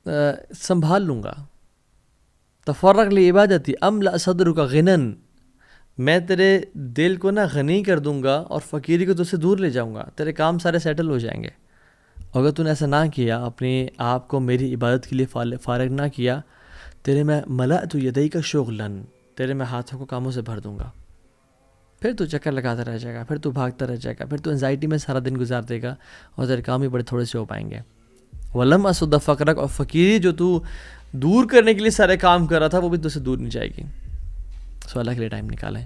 سنبھال لوں گا. تفرغ لعبادتی املأ صدرک غنن، میں تیرے دل کو نا غنی کر دوں گا اور فقیری کو تجھ سے دور لے جاؤں گا، تیرے کام سارے سیٹل ہو جائیں گے. اگر تو نے ایسا نہ کیا، اپنے آپ کو میری عبادت کے لیے فارغ نہ کیا، تیرے میں ملأت یدیک شغلاً، تیرے میں ہاتھوں کو کاموں سے بھر دوں گا. پھر تو چکر لگاتا رہ جائے گا، پھر تو بھاگتا رہ جائے گا، پھر تو انزائٹی میں سارا دن گزار دے گا اور تیرے کام بھی بڑے تھوڑے سے ہو پائیں گے. ولم اسد فقرک، اور فقیری جو تو دور کرنے کے لیے سارے کام کر رہا تھا وہ بھی تجھ سے دور نہیں جائے گی. سو اللہ کے لیے ٹائم نکالیں.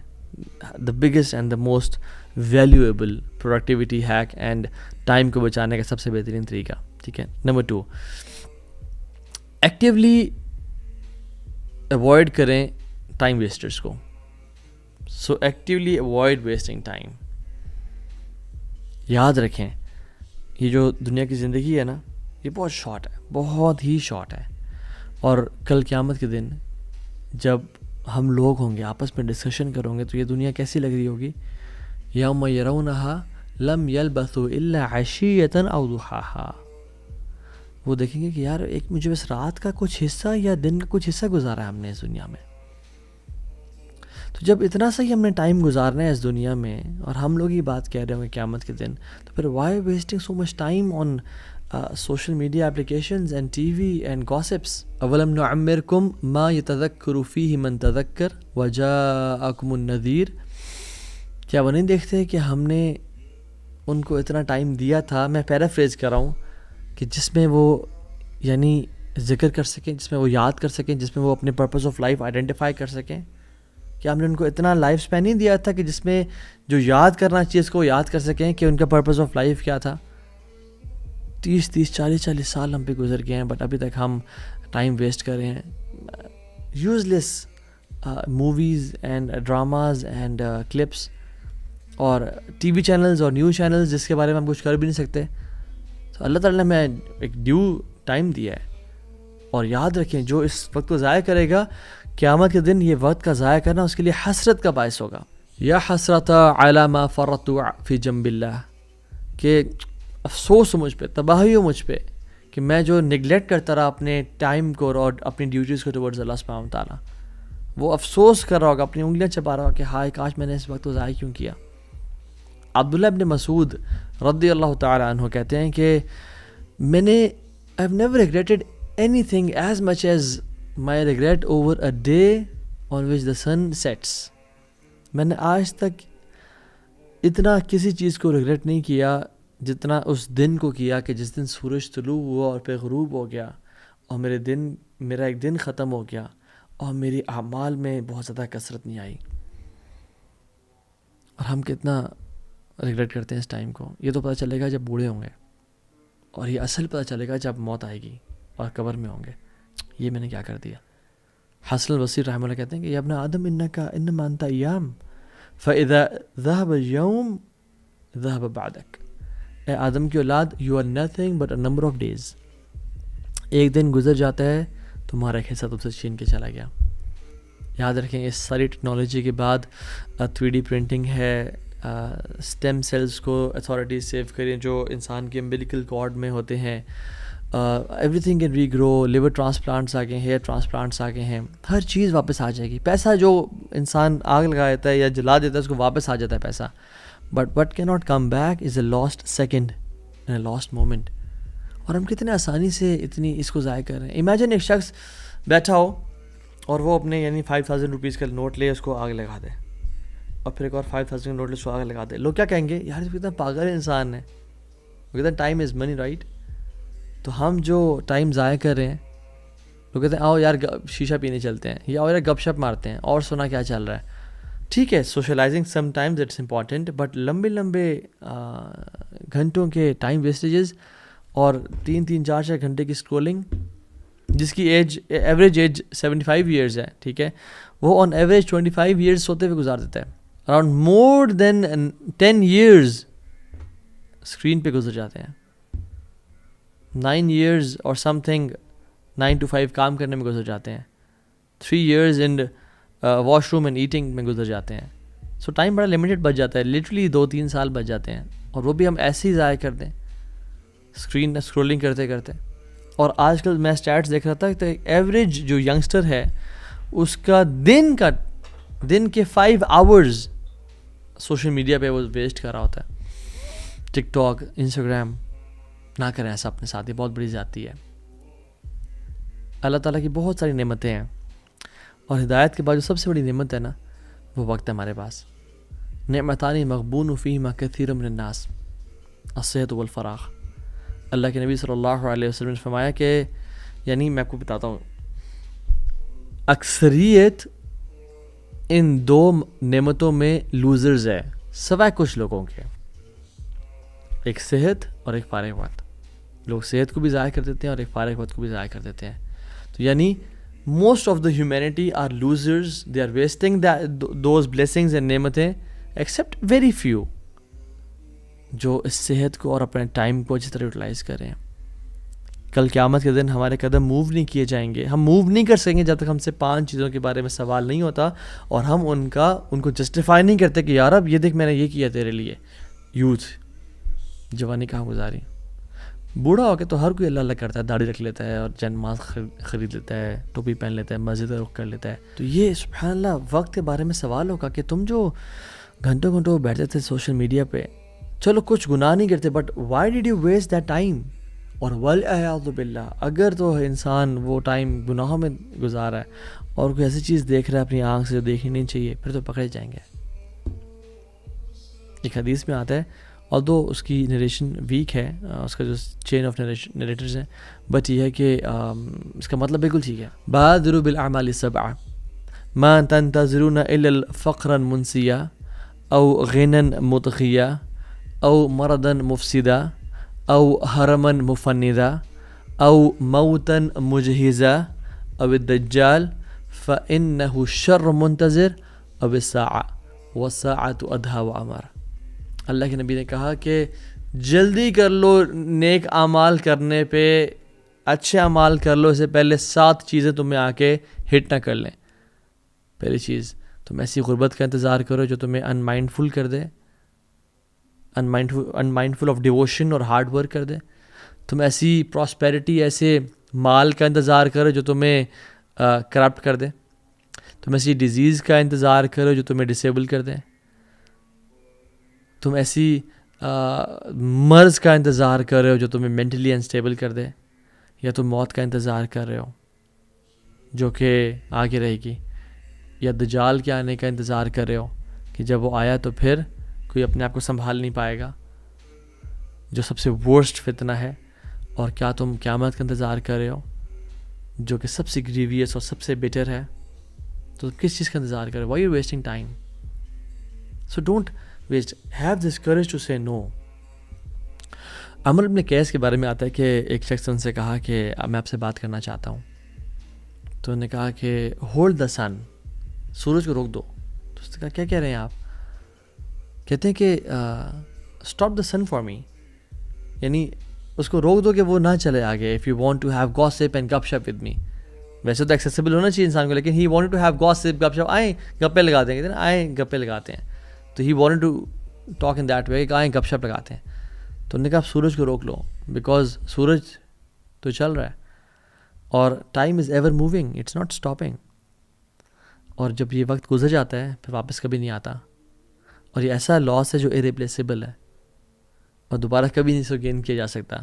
The biggest and the most valuable productivity hack and time کو بچانے کا سب سے بہترین طریقہ. ٹھیک ہے. نمبر 2، ایکٹیولی اوائڈ کریں ٹائم ویسٹرس کو. سو ایکٹیولی اوائڈ ویسٹنگ ٹائم. یاد رکھیں یہ جو دنیا کی زندگی ہے نا، یہ بہت شارٹ ہے، بہت ہی شارٹ ہے. اور کل قیامت کے دن جب ہم لوگ ہوں گے آپس میں ڈسکشن کروں گے تو یہ دنیا کیسی لگ رہی ہوگی. یوم یرونہا لم یلبثوا الا عشیۃ او ضحاہا. وہ دیکھیں گے کہ یار ایک مجھے بس رات کا کچھ حصہ یا دن کا کچھ حصہ گزارا ہے ہم نے اس دنیا میں. تو جب اتنا سا ہی ہم نے ٹائم گزارنا ہے اس دنیا میں اور ہم لوگ یہ بات کہہ رہے ہوں گے قیامت کے دن، تو پھر why wasting so much time on social media applications and TV and gossips. اولم نعمرکم ما یتذکر فیہ من تذکر وجاءکم النذیر. کیا وہ نہیں دیکھتے کہ ہم نے ان کو اتنا ٹائم دیا تھا، میں پیرافریز کر رہا ہوں، کہ جس میں وہ یعنی ذکر کر سکیں، جس میں وہ یاد کر سکیں، جس میں وہ اپنے پرپز آف لائف آئیڈینٹیفائی کر سکیں. کہ ہم نے ان کو اتنا لائف اسپین نہیں دیا تھا کہ جس میں جو یاد کرنا چیز کو یاد کر سکیں کہ ان کا پرپز آف لائف کیا تھا. 30 40 سال ہم پہ گزر گئے ہیں، بٹ ابھی تک ہم ٹائم ویسٹ کر رہے ہیں useless movies and dramas and clips اور ٹی وی چینلز اور نیوز چینلز جس کے بارے میں ہم کچھ کر بھی نہیں سکتے. تو اللہ تعالیٰ نے ہمیں ایک ڈیو ٹائم دیا ہے. اور یاد رکھیں جو اس وقت کو ضائع کرے گا قیامت کے دن یہ وقت کا ضائع کرنا اس کے لیے حسرت کا باعث ہوگا. یا حسرت علی ما فرطت فی جنب اللہ، کہ افسوس ہو مجھ پہ، تباہی ہو مجھ پہ کہ میں جو نگلیکٹ کرتا رہا اپنے ٹائم کو اور اپنی ڈیوٹیز کو ٹورڈز اللہ سبحانہ و تعالیٰ. وہ افسوس کر رہا ہوگا، اپنی انگلیاں چبا رہا ہوگا کہ ہائے کاش میں نے اس وقت کو ضائع کیوں کیا. عبداللہ ابن مسعود رضی اللہ تعالیٰ عنہ کہتے ہیں کہ میں نے I've never regretted anything as much as my regret over a day on which the sun sets. میں نے آج تک اتنا کسی چیز کو ریگریٹ نہیں کیا جتنا اس دن کو کیا کہ جس دن سورج طلوع ہوا اور پھر غروب ہو گیا اور میرا ایک دن ختم ہو گیا اور میری اعمال میں بہت زیادہ کثرت نہیں آئی. اور ہم کتنا ریگریٹ کرتے ہیں اس ٹائم کو. یہ تو پتہ چلے گا جب بوڑھے ہوں گے، اور یہ اصل پتہ چلے گا جب موت آئے گی اور قبر میں ہوں گے، یہ میں نے کیا کر دیا. حسن البصری رحمہ اللہ کہتے ہیں کہ یا ابن آدم انما انت ایام فاذا ذهب اليوم ذهب بعدك. اے آدم کی اولاد، you are nothing but a number of days. ایک دن گزر جاتا ہے تمہارا ایک حصہ تم سے چھین کے چلا گیا. یاد رکھیں اس ساری ٹیکنالوجی کے بعد 3D پرنٹنگ ہے، اسٹیم سیلز کو اتھارٹیز سیو کریں جو انسان کے امبلیکل کارڈ میں ہوتے ہیں. Everything can regrow. Liver transplants آ گئے ہیں، ہیئر ٹرانسپلانٹس آ گئے ہیں، ہر چیز واپس آ جائے گی. پیسہ جو انسان آگ لگا دیتا ہے یا جلا دیتا ہے اس کو واپس آ جاتا ہے پیسہ، but what can not come back is a last second and a last moment. اور ہم کتنے آسانی سے اتنی اس کو ضائع کر رہے ہیں. امیجن ایک شخص بیٹھا ہو اور وہ اپنے یعنی 5000 روپیز کا نوٹ لے، اس کو آگ لگا دے، اور پھر ایک اور 5000 کا نوٹ لے، اس کو آگ لگا دے. لوگ کیا کہیں گے؟ یار کتنا پاگل انسان ہے. وہ کہتے ہیں ٹائم از منی، رائٹ؟ تو ہم جو ٹائم ضائع کر رہے ہیں، لوگ کہتے ہیں آؤ یار شیشہ پینے چلتے ہیں، یا آؤ یار گپ شپ مارتے ہیں اور سنا کیا چل رہا ہے. ٹھیک ہے، socializing some times it's important, but لمبے گھنٹوں کے ٹائم ویسٹیجز اور 3 4 گھنٹے کی اسکرولنگ، جس کی ایوریج ایج 75 ایئرز ہے، ٹھیک ہے، وہ آن ایوریج 25 ایئرز سوتے ہوئے گزار دیتا ہے. اراؤنڈ مور دین 10 ایئرز اسکرین پہ گزر جاتے ہیں. 9 ایئرز اور سم تھنگ 9 to 5 کام کرنے میں گزر جاتے ہیں. 3 years in wash room and eating میں گزر جاتے ہیں. سو ٹائم بڑا لمیٹڈ بچ جاتا ہے، لٹرلی 2-3 سال بچ جاتے ہیں، اور وہ بھی ہم ایسے ہی ضائع کر دیں اسکرولنگ کرتے کرتے. اور آج کل میں اسٹیٹس دیکھ رہا تھا کہ ایوریج جو ینگسٹر ہے اس کا دن کے 5 hours سوشل میڈیا پہ وہ ویسٹ کر رہا ہوتا ہے. ٹک ٹاک، انسٹاگرام، نہ کریں ایسا اپنے ساتھ، یہ بہت بڑی زیادتی ہے. اللہ تعالیٰ کی بہت ساری نعمتیں ہیں، اور ہدایت کے بعد جو سب سے بڑی نعمت ہے نا وہ وقت ہے ہمارے پاس. نعمتانی مغبون فیہما کثیر من الناس الصحت والفراغ. اللہ کے نبی صلی اللہ علیہ وسلم نے فرمایا کہ یعنی میں آپ کو بتاتا ہوں، اکثریت ان 2 نعمتوں میں لوزرز ہے سوائے کچھ لوگوں کے. ایک صحت اور ایک فارغ وقت. لوگ صحت کو بھی ضائع کر دیتے ہیں اور ایک فارغ وقت کو بھی ضائع کر دیتے ہیں. تو یعنی most of the humanity are losers, they are wasting those blessings and نعمتیں ایکسیپٹ ویری فیو جو اس صحت کو اور اپنے ٹائم کو اچھی طرح یوٹیلائز کریں. کل قیامت کے دن ہمارے قدم موو نہیں کیے جائیں گے. ہم موو نہیں کر سکیں گے جب تک ہم سے 5 چیزوں کے بارے میں سوال نہیں ہوتا اور ہم ان کو جسٹیفائی نہیں کرتے کہ یار اب یہ دیکھ میں نے یہ کیا تیرے لیے. یوتھ، جوانی کہاں گزاری. بوڑھا ہو کے تو ہر کوئی اللہ اللہ کرتا ہے، داڑھی رکھ لیتا ہے اور جنماز خرید لیتا ہے، ٹوپی پہن لیتا ہے، مسجد کا رخ کر لیتا ہے. تو یہ سبحان اللہ وقت کے بارے میں سوال ہوگا کہ تم جو گھنٹوں گھنٹوں بیٹھتے تھے سوشل میڈیا پہ، چلو کچھ گناہ نہیں کرتے but why did you waste that time? اور والعیاذ باللہ اگر تو انسان وہ ٹائم گناہوں میں گزارا ہے اور کوئی ایسی چیز دیکھ رہا ہے اپنی آنکھ سے جو دیکھنی نہیں چاہیے، پھر تو پکڑے جائیں گے. ایک حدیث میں آتا ہے، اور دو اس کی نریشن ویک ہے، اس کا جو چین آف نریٹرز ہیں، بٹ یہ ہے کہ اس کا مطلب بالکل ٹھیک ہے. بادروا بالاعمال السبع ما تنتظرون الا الفقرا منسیا او غنا مطغیا او مرضا مفسدا او حرما مفندا او موتا مجہزا او الدجال فانه شر منتظر او الساعة والساعة ادہا وامر. اللہ کے نبی نے کہا کہ جلدی کر لو نیک اعمال کرنے پہ، اچھے اعمال کر لو، اس سے پہلے 7 چیزیں تمہیں آ کے ہٹ نہ کر لیں. پہلی چیز، تم ایسی غربت کا انتظار کرو جو تمہیں ان مائنڈفل کر دے، ان مائنڈفل آف ڈیووشن اور ہارڈ ورک کر دے. تم ایسی پراسپیرٹی، ایسے مال کا انتظار کرو جو تمہیں کرپٹ کر دے. تم ایسی ڈیزیز کا انتظار کرو جو تمہیں ڈسیبل کر دے. تم ایسی مرض کا انتظار کر رہے ہو جو تمہیں مینٹلی انسٹیبل کر دے، یا تم موت کا انتظار کر رہے ہو جو کہ آگے رہے گی، یا دجال کے آنے کا انتظار کر رہے ہو کہ جب وہ آیا تو پھر کوئی اپنے آپ کو سنبھال نہیں پائے گا، جو سب سے ورسٹ فتنہ ہے. اور کیا تم قیامت کا انتظار کر رہے ہو جو کہ سب سے گریویس اور سب سے بیٹر ہے؟ تو کس چیز کا انتظار کر رہے ہو؟ Why you wasting time? So don't waste, have this courage to say no. عمر ابن قیس کے بارے میں آتا ہے کہ ایک شخص ان سے کہا کہ میں آپ سے بات کرنا چاہتا ہوں. تو انہوں نے کہا کہ ہولڈ دا سن، سورج کو روک دو. تو اس نے کہا کیا کہہ رہے ہیں آپ؟ کہتے ہیں کہ stop the sun for me, یعنی اس کو روک دو کہ وہ نہ چلے آگے. If you want to have gossip and گپ شپ ود می، ویسے تو ایکسیسیبل ہونا چاہیے انسان کو، لیکن he wanted to have gossip, گپ شپ، آئیں گپے لگاتے ہیں، کہتے ہیں آئیں گپے لگاتے ہیں. تو he wanted to talk in that way کہ آئیں گپ شپ لگاتے ہیں. تو انہوں نے کہا آپ سورج کو روک لو، بیکاز سورج تو چل رہا ہے اور time is ever moving, it's not stopping. اور جب یہ وقت گزر جاتا ہے پھر واپس کبھی نہیں آتا، اور یہ ایسا لاس ہے جو ارریپلیسیبل ہے اور دوبارہ کبھی نہیں اس کو گین کیا جا سکتا.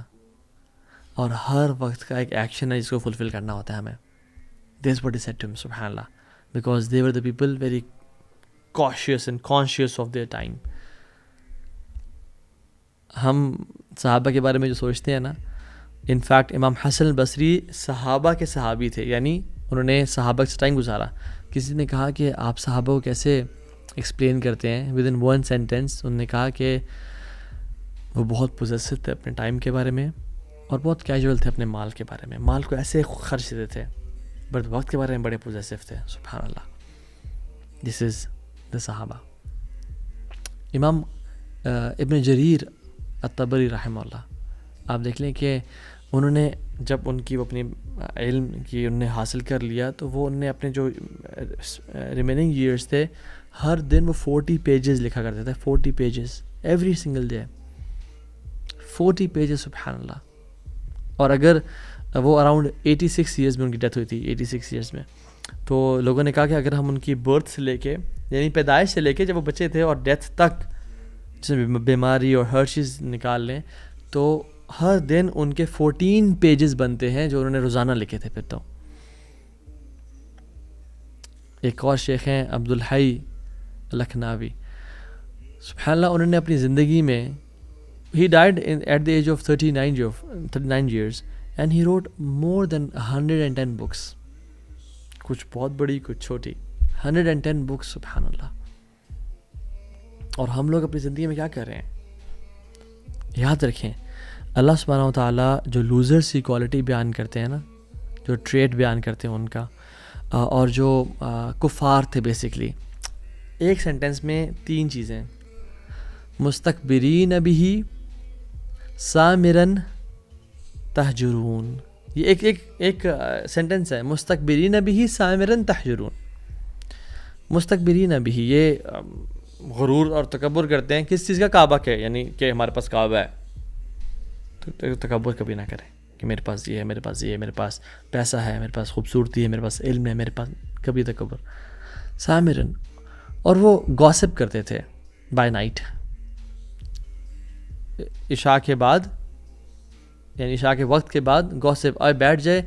اور ہر وقت کا ایک ایکشن ہے جس کو فلفل کرنا ہوتا ہے ہمیں. That's what he said to him, سبحان اللہ, because they were the people very cautious and conscious of their time. ہم صحابہ کے بارے میں جو سوچتے ہیں نا، انفیکٹ امام حسن البصری صحابہ کے صحابی تھے، یعنی انہوں نے صحابہ سے ٹائم گزارا. کسی نے کہا کہ آپ صحابہ کو کیسے ایکسپلین کرتے ہیں ود ان ون سینٹینس؟ انہوں نے کہا کہ وہ بہت پوزیسو تھے اپنے ٹائم کے بارے میں اور بہت کیجول تھے اپنے مال کے بارے میں. مال کو ایسے خرچ دیتے تھے، بٹ وقت کے بارے میں بڑے پوزیسو تھے. سبحان اللہ. دس از دا صحابہ. امام ابن جریر الطبری رحمہ اللہ، آپ دیکھ لیں کہ انہوں نے جب ان کی اپنی علم کی انہوں نے حاصل کر لیا تو وہ انہوں نے اپنے جو ریمیننگ ایئرس تھے ہر دن وہ 40 پیجز لکھا کرتے تھے. 40 pages every single day, 40 pages. سبحان اللہ. اور اگر وہ اراؤنڈ 86 ایئرز میں ان کی ڈیتھ ہوئی تھی, 86 ایئرز میں. تو لوگوں نے کہا کہ اگر ہم ان کی برتھ سے لے کے, یعنی پیدائش سے لے کے جب وہ بچے تھے اور ڈیتھ تک, جیسے بیماری اور ہر چیز نکال لیں, تو ہر دن ان کے 14 پیجز بنتے ہیں جو انہوں نے روزانہ لکھے تھے. پھر تو ایک اور شیخ ہیں عبدالحی لکھنوی, سبحان اللہ, انہوں نے اپنی زندگی میں, he died at the age of 39 years and he wrote more than 110 books, کچھ بہت بڑی کچھ چھوٹی, 110 books, سبحان اللہ. اور ہم لوگ اپنی زندگی میں کیا کر رہے ہیں؟ یاد رکھیں, اللہ سبحانہ و تعالیٰ جو لوزرس کی کوالٹی بیان کرتے ہیں نا, جو ٹریٹ بیان کرتے ہیں ان کا, اور جو کفار تھے بیسکلی, ایک سینٹنس میں 3 چیزیں, مستکبرین بہ سامرن تہجرون, یہ ایک سینٹنس ہے, مستکبرین بہ سامرن تہجرون. مستکبرین بہ, یہ غرور اور تکبر کرتے ہیں کس چیز کا؟ کعبہ کے, یعنی کہ ہمارے پاس کعبہ ہے. تو تکبر کبھی نہ کریں کہ میرے پاس یہ ہے, میرے پاس یہ ہے, میرے پاس پیسہ ہے, میرے پاس خوبصورتی ہے, میرے پاس علم ہے, میرے پاس, کبھی تکبر. سامرن, اور وہ گوسپ کرتے تھے بائی نائٹ, عشاء کے بعد, یعنی عشاء کے وقت کے بعد گوسپ اور بیٹھ جائے.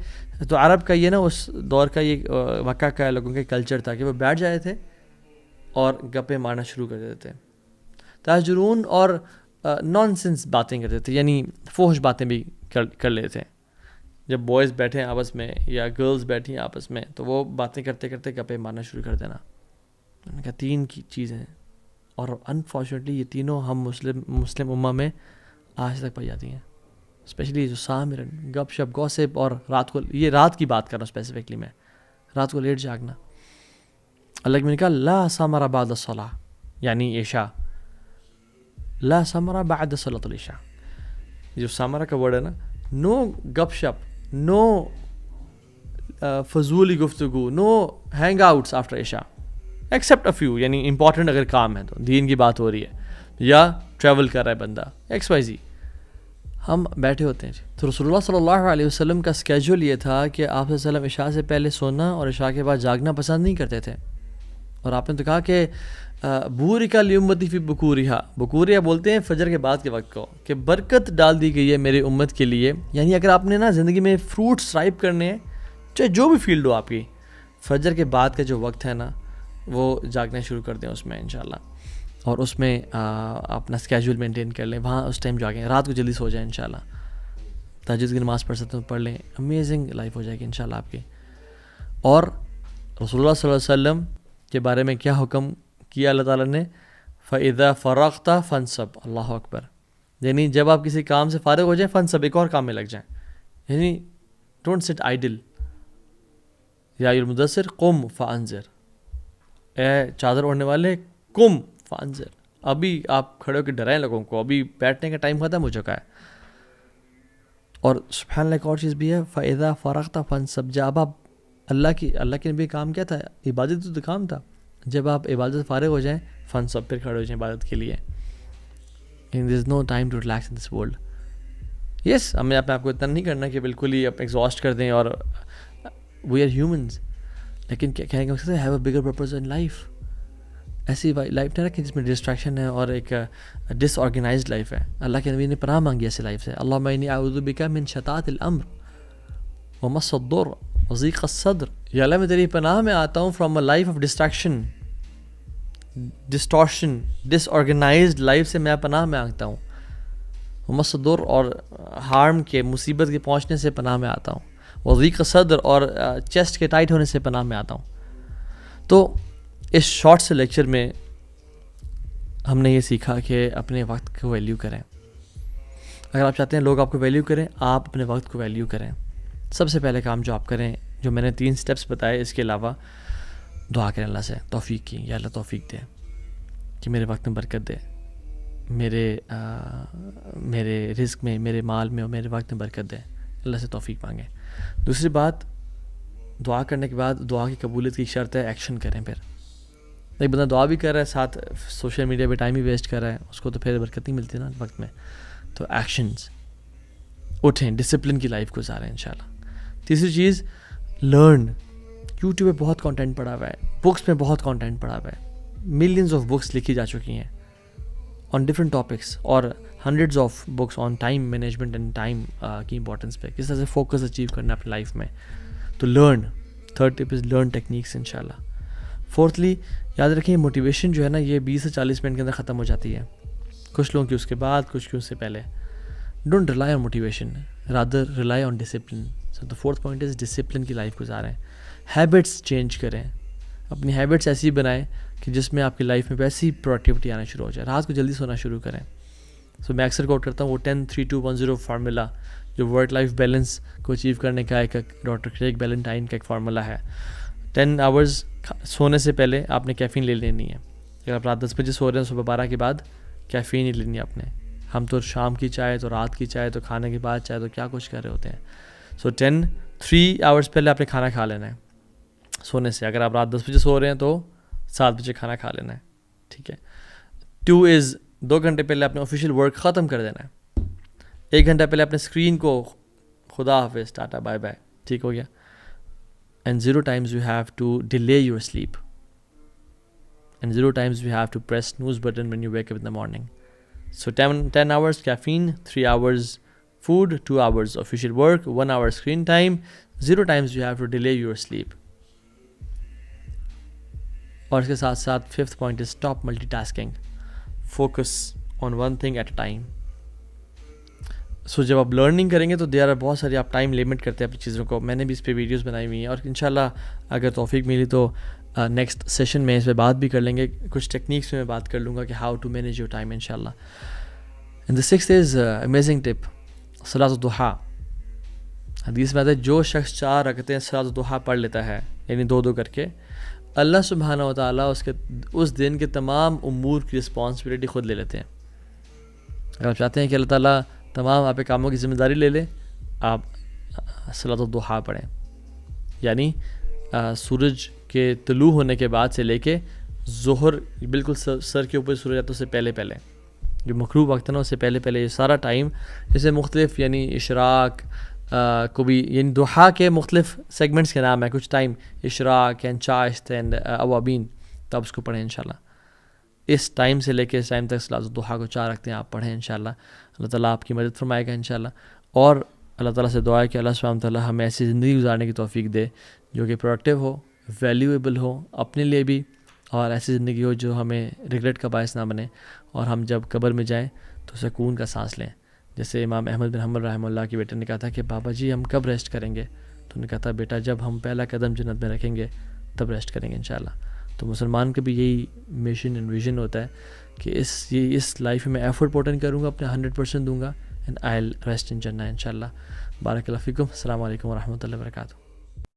تو عرب کا یہ نا اس دور کا, یہ مکہ کا لوگوں کے کلچر تھا کہ وہ بیٹھ جائے تھے اور گپے مارنا شروع کر دیتے تھے. تہجرون, اور نان سینس باتیں کرتے تھے, یعنی فحش باتیں بھی کر لیتے تھے. جب بوائز بیٹھے ہیں آپس میں یا گرلز بیٹھی ہیں آپس میں, تو وہ باتیں کرتے کرتے گپے مارنا شروع کر دینا. میں نے کہا 3 کی چیزیں, اور انفارچونیٹلی یہ تینوں ہم مسلم امہ میں آج تک پائی جاتی ہیں. اسپیشلی جو سامرن, گپ شپ, گوسپ, اور رات کو, یہ رات کی بات کر رہا ہوں اسپیسیفکلی میں, رات کو لیٹ جاگنا. اللہ میں نے کہا لا ثمر بعد الصلاۃ, یعنی عشاء, لا ثمر بعد صلاۃ العشاء. جو ثمرہ کا ورڈ ہے نا, نو گپ شپ, نو فضولی گفتگو, نو ہینگ آؤٹس آفٹر عشاء ایکسیپٹ اے فیو, یعنی امپورٹنٹ اگر کام ہے تو, دین کی بات ہو رہی ہے یا ٹریول کر رہا ہے بندہ XYZ, ہم بیٹھے ہوتے ہیں. تو رسول اللہ صلی اللہ علیہ وسلم کا اسکیجول یہ تھا کہ آپ صلی اللہ علیہ وسلم عشاء سے پہلے سونا اور عشاء کے بعد جاگنا پسند نہیں کرتے تھے. اور آپ نے تو کہا کہ بورکا لیمتی فی بکورہا, بکوریا بولتے ہیں فجر کے بعد کے وقت کو, کہ برکت ڈال دی گئی ہے میری امت کے لیے. یعنی اگر آپ نے نا زندگی میں فروٹس رائپ کرنے ہیں, چاہے جو بھی فیلڈ ہو آپ کی, فجر کے بعد کا جو وقت ہے نا, وہ جاگنا شروع کر دیں اس میں انشاءاللہ, اور اس میں اپنا اسکیجول مینٹین کر لیں, وہاں اس ٹائم جاگیں, رات کو جلدی سو جائیں انشاءاللہ, تہجد کی نماز پڑھ سکتے ہیں پڑھ لیں, امیزنگ لائف ہو جائے گی انشاءاللہ آپ کی. اور رسول اللہ صلی اللہ علیہ وسلم کے بارے میں کیا حکم کیا اللہ تعالیٰ نے؟ فَإِذَا فَرَغْتَ فَانْصَبْ, اللہ اکبر, یعنی جب آپ کسی کام سے فارغ ہو جائیں, فَانْصَبْ, ایک اور کام میں لگ جائیں. یعنی ڈونٹ سٹ آئیڈل. یا المدثر قم فانذر, اے چادر اوڑھنے والے قم فانذر, ابھی آپ کھڑے ہو کے ڈرائیں لوگوں کو, ابھی بیٹھنے کا ٹائم ختم ہو چکا ہے. اور سبحان اللہ ایک اور چیز بھی ہے, فَإِذَا فَرَغْتَ فَانْصَبْ, جب آپ اللہ کے نبی کام کیا تھا؟ عبادت تو کام تھا. جب آپ عبادت سے فارغ ہو جائیں, فانصب, پھر کھڑے ہو جائیں عبادت کے لیے. There is no time to relax in this world. Yes, ہمیں اپنے آپ کو اتنا نہیں کرنا کہ بالکل ہی آپ ایگزاسٹ کر دیں, اور وی آر ہیومنز, لیکن کیا کہنے کا مقصد ہے, have a bigger purpose in life. ایسی لائف نہ رکھیں جس میں ڈسٹریکشن ہے اور ایک ڈس آرگنائزڈ لائف ہے. اللہ کے نبی نے پناہ مانگی ایسی لائف سے, اللہم انی اعوذ بک من شتات الامر ومس الضر وضیق الصدر. یا اللہ میں تیری پناہ میں آتا ہوں from a life of distraction, distortion, disorganized life سے میں پناہ میں آتا ہوں. ومس الضر, اور ہارم کے, مصیبت کے پہنچنے سے پناہ میں آتا ہوں. وضیق صدر, اور چیسٹ کے ٹائٹ ہونے سے پناہ میں آتا ہوں. تو اس شارٹ سے لیکچر میں ہم نے یہ سیکھا کہ اپنے وقت کو ویلیو کریں. اگر آپ چاہتے ہیں لوگ آپ کو ویلیو کریں, آپ اپنے وقت کو ویلیو کریں. سب سے پہلے کام جو آپ کریں, جو میں نے 3 سٹیپس بتائے, اس کے علاوہ دعا کریں اللہ سے توفیق کی, یا اللہ توفیق دے کہ میرے وقت میں برکت دے, میرے رزق میں, میرے مال میں اور میرے وقت میں برکت دے. اللہ سے توفیق مانگیں. دوسری بات, دعا کرنے کے بعد دعا کی قبولیت کی شرط ہے ایکشن کریں. پھر ایک بندہ دعا بھی کر رہا ہے, ساتھ سوشل میڈیا پہ ٹائم بھی ویسٹ کر رہا ہے, اس کو تو پھر برکت نہیں ملتی نا وقت میں. تو ایکشنز, اٹھیں, ڈسپلن کی لائف گزاریں انشاءاللہ. تیسری چیز لرن. یوٹیوب پہ بہت کانٹینٹ پڑا ہوا ہے, بکس میں بہت کانٹینٹ پڑا ہوا ہے, ملینز آف بکس لکھی جا چکی ہیں آن ڈفرنٹ ٹاپکس, اور hundreds of books on time management and time کی امپورٹنس پہ, کس طرح سے فوکس اچیو کرنا ہے اپنی لائف میں. تو learn, third tip is learn techniques انشاءاللہ. فورتھلی یاد رکھیں موٹیویشن جو ہے نا یہ 20 سے 40 منٹ کے اندر ختم ہو جاتی ہے, کچھ لوگوں کی اس کے بعد, کچھ کی اس سے پہلے. Don't rely on motivation, rather rely on discipline. So the fourth point is discipline کی لائف گزاریں, ہیبٹس چینج کریں, اپنی ہیبٹس ایسی بنائیں کہ جس میں آپ کی لائف میں ویسی پروڈکٹیوٹی آنا شروع ہو جائے. رات کو جلدی سونا شروع کریں. سو میں اکثر کوٹ کرتا ہوں وہ 10-3-2-1-0 فارمولا جو ورک لائف بیلنس کو اچیو کرنے کا ایک ڈاکٹر کریگ بیلنٹائن کا ایک فارمولا ہے. 10 آورز سونے سے پہلے آپ نے کیفین لے لینی ہے. اگر آپ رات 10 بجے سو رہے ہیں صبح 12 کے بعد کیفین ہی لینی ہے آپ نے. ہم تو شام کی چائے, تو رات کی چائے, تو کھانے کے بعد چائے, تو کیا کچھ کر رہے ہوتے ہیں. سو 3 آورز پہلے آپ نے کھانا کھا لینا ہے سونے سے. اگر آپ رات 10 بجے سو رہے ہیں تو 7 بجے کھانا کھا لینا ہے, ٹھیک ہے. 2 از 2 گھنٹے پہلے اپنے آفیشیل ورک ختم کر دینا ہے. 1 گھنٹہ پہلے اپنے اسکرین کو خدا حافظ, ٹاٹا بائے بائے, ٹھیک ہو گیا. And 0 times you have to delay your sleep. And 0 times you have to press snooze button when you wake up in the morning. So 10 hours caffeine, 3 hours food, 2 hours official work, 1 hour screen time. 0 times you have to delay your sleep. اور اس کے ساتھ ساتھ 5th point is stop multitasking. Focus on one thing at a time. سو جب آپ learning کریں گے تو there are بہت ساری, آپ ٹائم لمٹ کرتے ہیں اپنی چیزوں کو. میں نے بھی اس پہ ویڈیوز بنائی ہوئی ہیں, اور انشاءاللہ اگر توفیق ملی تو نیکسٹ سیشن میں اس پہ بات بھی کر لیں گے. کچھ ٹیکنیکس میں بات کر لوں گا کہ how to manage your time انشاءاللہ. And the 6th is amazing tip, صلاۃ الضحیٰ. حدیث میں آتا ہے جو شخص 4 رکعتیں صلاۃ الضحیٰ پڑھ لیتا ہے, یعنی 2 کر کے, اللہ سبحانہ و تعالیٰ اس دن کے تمام امور کی رسپانسبلٹی خود لے لیتے ہیں. اگر آپ چاہتے ہیں کہ اللہ تعالیٰ تمام آپ کے کاموں کی ذمہ داری لے لے, آپ صلاۃ الضحیٰ پڑھیں. یعنی سورج کے طلوع ہونے کے بعد سے لے کے ظہر بالکل سر کے اوپر سورج آتا ہے اس سے پہلے جو مغروب وقت ہے نا اس سے پہلے یہ سارا ٹائم, جیسے مختلف یعنی اشراق کو بھی, یعنی ضحیٰ کے مختلف سیگمنٹس کے نام ہیں. کچھ ٹائم اشراق اینڈ چاشت اینڈ اوابین, تو آپ اس کو پڑھیں انشاءاللہ. اس ٹائم سے لے کے اس ٹائم تک صلاۃ الضحیٰ کو 4 رکھتے ہیں آپ پڑھیں انشاءاللہ. اللہ تعالیٰ آپ کی مدد فرمائے گا انشاءاللہ. اور اللہ تعالیٰ سے دعا ہے کہ اللہ سبحانہ تعالیٰ ہمیں ایسی زندگی گزارنے کی توفیق دے جو کہ پروڈکٹیو ہو, ویلیویبل ہو اپنے لیے بھی, اور ایسی زندگی ہو جو ہمیں ریگریٹ کا باعث نہ بنے, اور ہم جب قبر میں جائیں تو سکون کا سانس لیں. جیسے امام احمد بن حنبل رحمہ اللہ کے بیٹے نے کہا تھا کہ بابا جی ہم کب ریسٹ کریں گے, تو انہوں نے کہا تھا بیٹا جب ہم پہلا قدم جنت میں رکھیں گے تب ریسٹ کریں گے انشاءاللہ. تو مسلمان کا بھی یہی مشن اینڈ ویژن ہوتا ہے کہ اس لائف میں ایفرٹ پوٹ ان کروں گا, اپنے 100% دوں گا, and I will rest in جنہ انشاءاللہ. بارک اللہ فیکم. السلام علیکم ورحمۃ اللہ وبرکاتہ.